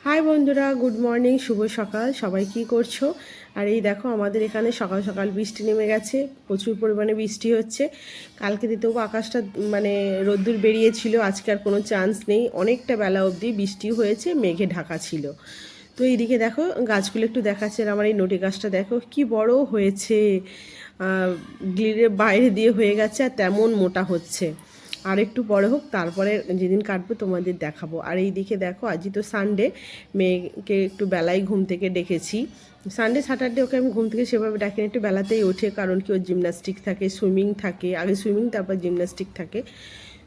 High বন্ধুরা, good morning, শুভ সকাল। সবাই কি করছো? আর এই দেখো আমাদের এখানে সকাল সকাল বৃষ্টি নেমে গেছে, প্রচুর পরিমাণে বৃষ্টি হচ্ছে। কালকে দিতেও আকাশটা রোদ্দুর বেরিয়েছিল, আজকে আর কোনো চান্স নেই। অনেকটা বেলা অবধি বৃষ্টি হয়েছে, মেঘে ঢাকা ছিল। তো এইদিকে দেখো গাছগুলো একটু দেখাচ্ছে, আর আমার এই নটি গাছটা দেখো কি বড় হয়েছে, গ্রিলের বাইরে দিয়ে হয়ে গেছে আর তেমন মোটা হচ্ছে। আর একটু বড় হোক, তারপরে যেদিন কাটবো তোমাদের দেখাবো। আর এই দিকে দেখো আজই তো সানডে, মেয়েকে একটু বেলায় ঘুম থেকে ডেকেছি। সানডে স্যাটারডে ওকে আমি ঘুম থেকে সেভাবে ডাকিনি, একটু বেলাতেই ওঠে, কারণ কি ওর জিমনাস্টিক থাকে, সুইমিং থাকে, আগে সুইমিং তারপর জিমনাস্টিক থাকে।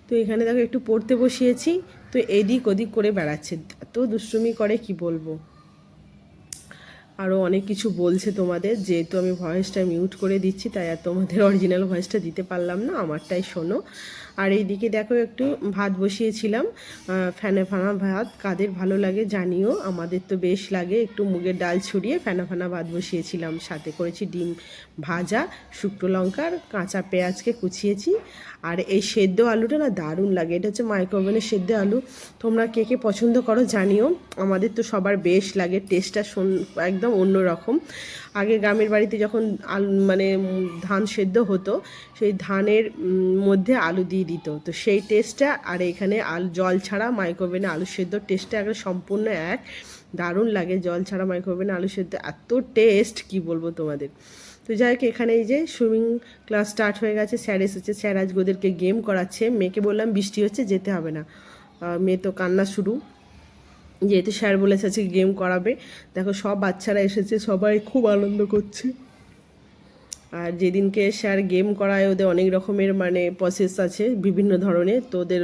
তো এখানে দেখো একটু পড়তে বসিয়েছি, তো এদিক ওদিক করে বেড়াচ্ছে, এত দুষ্টুমি করে কি বলবো। আরও অনেক কিছু বলছে তোমাদের, যেহেতু আমি ভয়েসটা মিউট করে দিচ্ছি তাই আর তোমাদের অরিজিনাল ভয়েসটা দিতে পারলাম না, আমারটাই শোনো। আর এইদিকে দেখো একটু ভাত বসিয়েছিলাম, ফ্যানা ফানা ভাত। কাদের ভালো লাগে জানিও, আমাদের তো বেশ লাগে। একটু মুগের ডাল ছড়িয়ে ফ্যানা ফানা ভাত বসিয়েছিলাম, সাথে করেছি ডিম ভাজা, শুকনো লঙ্কার কাঁচা পেঁয়াজকে কুচিয়েছি। আর এই সেদ্ধ আলুটা না দারুণ লাগে, এটা হচ্ছে মাইক্রোওভেনের সেদ্ধ আলু। তোমরা কে কে পছন্দ করো জানিও, আমাদের তো সবার বেশ লাগে, টেস্টটা একদম অন্য রকম। আগে গ্রামের বাড়িতে যখন ধান সেদ্ধ হতো, সেই ধানের মধ্যে আলু দিয়ে দিত, তো সেই টেস্টটা আর এখানে জল ছাড়া মাইক্রোওভেনে আলু সেদ্ধ টেস্টটা একদম সম্পূর্ণ এক। দারুণ লাগে জল ছাড়া মাইক্রোওভেনে আলু সেদ্ধ, এত টেস্ট কি বলবো তোমাদের। তো যাই হোক, এখানে এই যে সুইমিং ক্লাস স্টার্ট হয়ে গেছে, স্যার এসেছে, স্যার আজকে ওদেরকে গেম করাচ্ছে। মেয়েকে বললাম বৃষ্টি হচ্ছে যেতে হবে না, মেয়ে তো কান্না শুরু, যেহেতু স্যার বলেছে আজকে গেম করাবে। দেখো সব বাচ্চারা এসেছে, সবাই খুব আনন্দ করছে। আর যেদিনকে স্যার গেম করায় ওদের অনেক রকমের প্রসেস আছে বিভিন্ন ধরনের, তো ওদের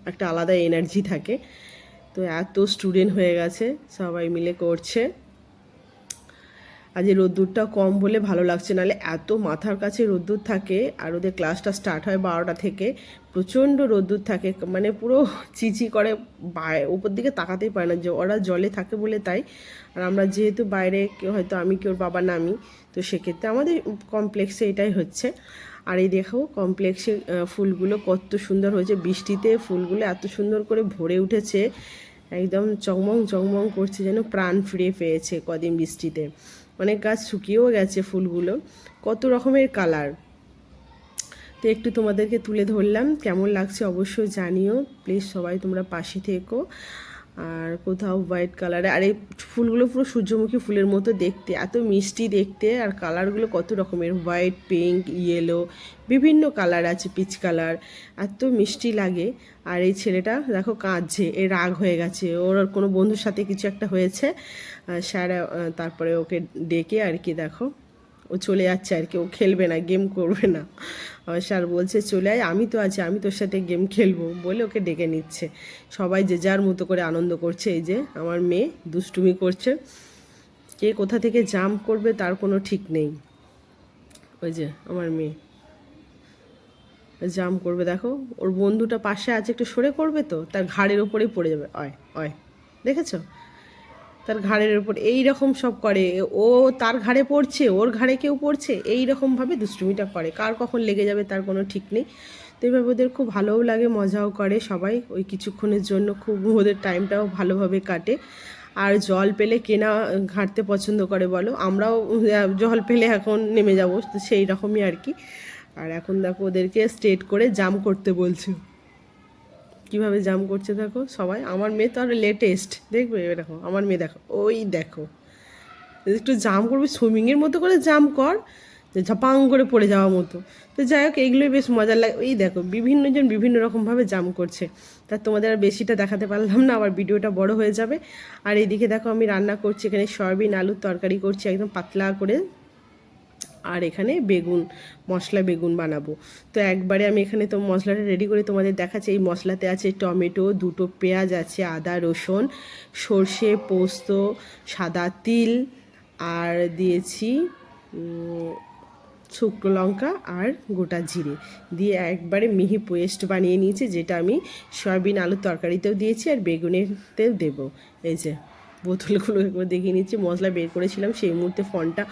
একটা আলাদা এনার্জি থাকে। তো এত স্টুডেন্ট হয়ে গেছে, সবাই মিলে করছে। আজ রোদ্দুরটা কম বলে ভালো লাগছে, নাহলে এত মাথার কাছে রোদ্দুর থাকে। আর ওদের ক্লাসটা স্টার্ট হয় 12টা থেকে, প্রচণ্ড রোদ্দুর থাকে, পুরো চিচি করে, উপর দিকে তাকাতেই পারে না, যে ওরা জলে থাকে বলে তাই। আর আমরা যেহেতু বাইরে, কেউ হয়তো আমি কেউ বাবা নামি, তো সেক্ষেত্রে আমাদের কমপ্লেক্সে এটাই হচ্ছে। আর এই দেখো কমপ্লেক্সে ফুলগুলো কত সুন্দর হয়েছে, বৃষ্টিতে ফুলগুলো এত সুন্দর করে ভরে উঠেছে, একদম চকমং চকমং করছে, যেন প্রাণ ফিরে পেয়েছে কদিন বৃষ্টিতে। অনেক গাছ শুকিয়েও গেছে, ফুলগুলো কত রকমের কালার। তো একটু তোমাদেরকে তুলে ধরলাম, কেমন লাগছে অবশ্যই জানিও প্লিজ, সবাই তোমরা পাশে থেকো। আর কোথাও হোয়াইট কালারে, আর এই ফুলগুলো পুরো সূর্যমুখী ফুলের মতো দেখতে, এত মিষ্টি দেখতে। আর কালারগুলো কত রকমের, হোয়াইট, পিঙ্ক, ইয়েলো, বিভিন্ন কালার আছে, পিচ কালার, এত মিষ্টি লাগে। আর এই ছেলেটা দেখো কাঁদছে, এ রাগ হয়ে গেছে, ওর কোনো বন্ধুর সাথে কিছু একটা হয়েছে। স্যার তারপরে ওকে ডেকে আর কি দেখো ও চলে যাচ্ছে আর কি, ও খেলবে না, গেম করবে না। স্যার বলছে চলে আয়, আমি তো আছি, আমি তোর সাথে গেম খেলবো বলে ওকে ডেকে নিচ্ছে। সবাই যে যার মতো করে আনন্দ করছে। এই যে আমার মেয়ে দুষ্টুমি করছে, কে কোথা থেকে জাম্প করবে তার কোনো ঠিক নেই। ওই যে আমার মেয়ে জাম্প করবে, দেখো ওর বন্ধুটা পাশে আছে, একটু সরে করবে তো তার ঘাড়ের ওপরেই পড়ে যাবে। অয় অয়, দেখেছো, তার ঘাড়ের ওপর এই রকম সব করে। ও তার ঘাড়ে পড়ছে, ওর ঘাড়ে কেউ পড়ছে, এই রকমভাবে দুষ্টুমিটা করে, কার কখন লেগে যাবে তার কোনো ঠিক নেই। তো এইভাবে ওদের খুব ভালোও লাগে, মজাও করে সবাই, ওই কিছুক্ষণের জন্য খুব ওদের টাইমটাও ভালোভাবে কাটে। আর জল পেলে কেনা ঘাঁটতে পছন্দ করে বলো, আমরাও জল পেলে এখন নেমে যাবো, তো সেই রকমই আর কি। আর এখন দেখো ওদেরকে স্ট্রেট করে জাম্প করতে বলছে, কীভাবে জাম্প করছে দেখো সবাই। আমার মেয়ে তো আর লেটেস্ট, দেখবে দেখো আমার মেয়ে, দেখো ওই দেখো একটু জাম্প করবে, সুইমিংয়ের মতো করে জাম্প কর, যে ঝাপাং করে পড়ে যাওয়ার মতো। তো যাই হোক, এইগুলোই বেশ মজার লাগে। এই দেখো বিভিন্নজন বিভিন্ন রকমভাবে জাম্প করছে, তা তোমাদের আর বেশিটা দেখাতে পারলাম না, আবার ভিডিওটা বড় হয়ে যাবে। আর এইদিকে দেখো আমি রান্না করছি, এখানে সয়াবিন আলুর তরকারি করছি একদম পাতলা করে। আর এখানে বেগুন, মশলা বেগুন বানাবো। তো একবারে আমি এখানে তো মশলাটা রেডি করে তোমাদের দেখাচ্ছি। এই মশলাতে আছে টমেটো, দুটো পেঁয়াজ আছে, আদা রসুন, সর্ষে, পোস্ত, সাদা তিল, আর দিয়েছি শুকনো লঙ্কা আর গোটা জিরে দিয়ে একবারে মিহি পেস্ট বানিয়ে নিয়েছি, যেটা আমি সয়াবিন আলুর তরকারিতেও দিয়েছি আর বেগুনেতেও দেবো। এই যে বোতলগুলো একবার দেখিয়ে নিচ্ছি, মশলা বের করেছিলাম সেই মুহূর্তে ফোনটা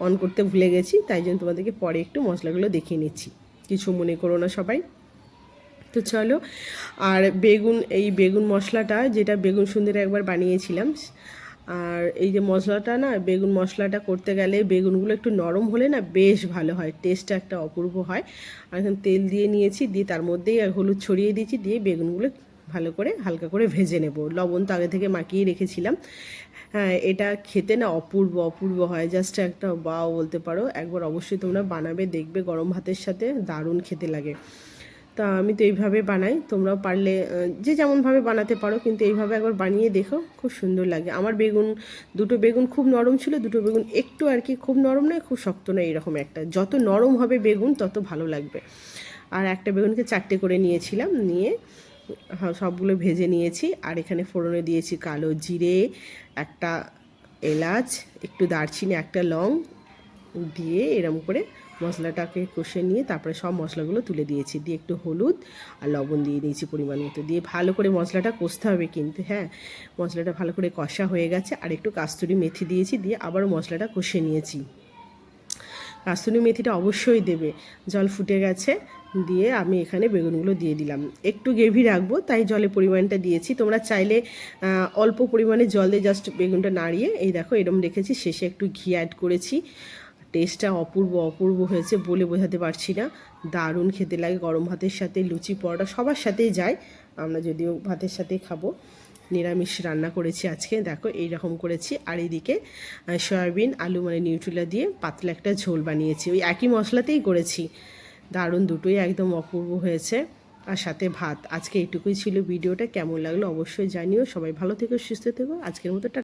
অন করতে ভুলে গেছি, তাই জন্য তোমাদেরকে পরে একটু মশলাগুলো দেখিয়ে নিচ্ছি, কিছু মনে করো না সবাই। তো চলো। আর এই বেগুন মশলাটা, যেটা বেগুন সুন্দরী একবার বানিয়েছিলাম, আর এই যে মশলাটা না, বেগুন মশলাটা করতে গেলে বেগুনগুলো একটু নরম হলে না বেশ ভালো হয়, টেস্টটা একটা অপূর্ব হয়। আর এখন তেল দিয়ে নিয়েছি, দিয়ে তার মধ্যেই হলুদ ছড়িয়ে দিয়েছি, দিয়ে বেগুনগুলো ভালো করে হালকা করে ভেজে নেব। লবণ তো আগে থেকে মাখিয়ে রেখেছিলাম। হ্যাঁ, এটা খেতে না অপূর্ব অপূর্ব হয়, জাস্ট একটা বাও বলতে পারো। একবার অবশ্যই তোমরা বানাবে, দেখবে গরম ভাতের সাথে দারুণ খেতে লাগে। তা আমি তো এইভাবে বানাই, তোমরাও পারলে যে যেমনভাবে বানাতে পারো, কিন্তু এইভাবে একবার বানিয়ে দেখো, খুব সুন্দর লাগে। আমার দুটো বেগুন খুব নরম ছিল, দুটো বেগুন একটু আর কি, খুব নরম নয় খুব শক্ত নয়, এরকম একটা। যত নরম হবে বেগুন তত ভালো লাগবে। আর একটা বেগুনকে 4টে করে নিয়েছিলাম, নিয়ে সবগুলো ভেজে নিয়েছি। আর এখানে ফোড়নে দিয়েছি কালো জিরে, একটা এলাচ, একটু দারচিনি, একটা লং দিয়ে এরম করে মশলাটাকে কষে নিয়ে তারপরে সব মশলাগুলো তুলে দিয়েছি, দিয়ে একটু হলুদ আর লবণ দিয়ে দিয়েছি পরিমাণ মতো, দিয়ে ভালো করে মশলাটা কষতে হবে কিন্তু। হ্যাঁ, মশলাটা ভালো করে কষা হয়ে গেছে, আর একটু কাস্তুরি মেথি দিয়েছি, দিয়ে আবারও মশলাটা কষে নিয়েছি। কাস্তুরি মেথিটা অবশ্যই দেবে। জল ফুটে গেছে, দিয়ে আমি এখানে বেগুনগুলো দিয়ে দিলাম। একটু গ্রেভি রাখবো তাই জলের পরিমাণটা দিয়েছি। তোমরা চাইলে অল্প পরিমাণে জল দিয়ে জাস্ট বেগুনটা নাড়িয়ে, এই দেখো এরম রেখেছি, শেষে একটু ঘি অ্যাড করেছি। টেস্টটা অপূর্ব অপূর্ব হয়েছে, বলে বোঝাতে পারছি না। দারুণ খেতে লাগে, গরম ভাতের সাথে, লুচি পরোটা সবার সাথেই যায়। আমরা যদিও ভাতের সাথেই খাবো। নিরামিষ রান্না করেছি আজকে, দেখো এই রকম করেছি। আর এইদিকে সয়াবিন আলু মানে নিউট্রিলা দিয়ে পাতলা একটা ঝোল বানিয়েছি, ওই একই মশলাতেই করেছি। দারুণ, দুটোই একদম অপূর্ব হয়েছে। আর সাথে ভাত। আজকে এইটুকুই ছিল ভিডিওটা। কেমন লাগলো অবশ্যই জানিও। সবাই ভালো থেকো, সুস্থ থেকো। আজকের মতো